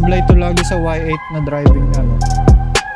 nakasablay to lagi sa Y8 na driving ano.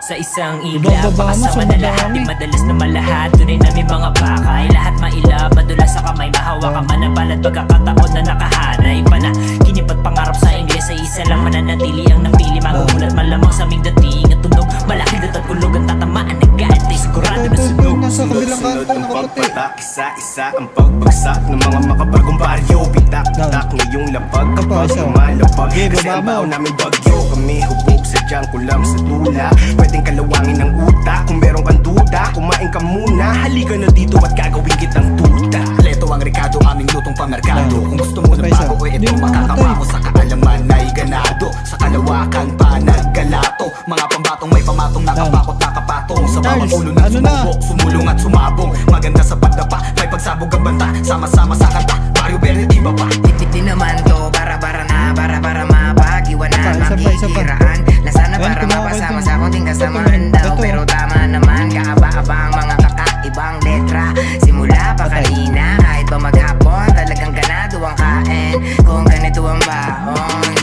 Sa isang ila, pakasama na lahat, di madalas na malahat. Tunay namin mga pakay, lahat maila, madula sa kamay, mahawakan man ang balad, pagkakataon na nakahanay pa na kinipat pangarap sa Ingles. Sa isa lang mananatili ang napili, magugulat malamang sa aming dating at tunog. Malaki datad kulog ang tatamaan ng gantay, sigurado na sunog. Nasa kabilang kanto nakaputi. Isa-isa ang pagbagsak ng mga makabagong baryo. Pitak-pitak ngayong lapag kapag lumalapag. Kasi ang baon namin bagyo, kami hubog sa diyang kulam sa tula. Pwedeng kalawangin ng utak, kung meron kang duda, kumain ka muna. Halika na dito at gagawin kitang tuta. Leto ang Ricardo, aming lutong pamerkado. Kung gusto mo ng bago, ito makakama mo sa kaalaman ay ganado. Sa kalawakan pa naggalato, mga pambatong may pamatong, nakapakot nakapatong. Sa bawang ulo ng sumubok, sumulong at sumabong. Maganda sa pagdapa, may pagsabog ang banta. Sama-sama sa kanta, Mario Berry, iba pa. Di naman to, bara-bara na, bara-bara mapag-iwanan, makikiraan. Nasana para mapasama sa konting kasamaan daw. Pero tama naman, kaaba-aba ang mga kakaibang letra. Simula pa kanina, kahit ba maghapon, talagang ganado ang kain kung ganito ang baon.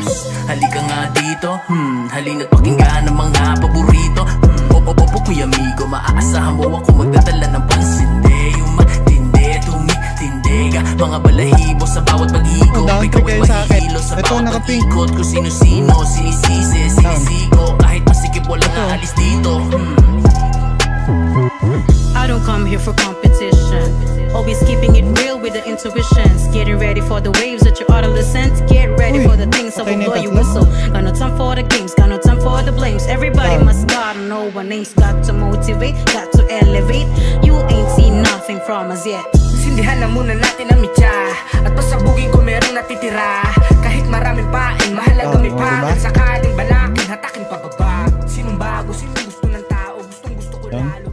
Halika nga dito, halina't pakinggan ang mga paborito. Opo kuya amigo, maaasahan mo ako magdadala ng pansin. Yung matindi, tumitindi ka, mga balahibo sa bawat pag-igo. Ikaw ay mahihilo sa bawat pag-ikot. Kung sino-sino, sinisisi, sinisigo. Kahit masikip walang aalis dito. I don't come here for competition. Always keeping it real with the intuitions. Getting ready for the waves that you ought to listen to. Get ready for the things that will blow you whistle. Got no time for the games, got no time for the blames. Everybody must gotta know what names. Got to motivate, got to elevate. You ain't seen nothing from us yet. Sindihan na muna natin ang mitya, at pasabugin ko merong natitira. Kahit maraming pain, mahalaga may pangin. Sakaling balakin, hatakin pababa. Sinong bago, sinong gusto ng tao, gustong gusto ko lalo.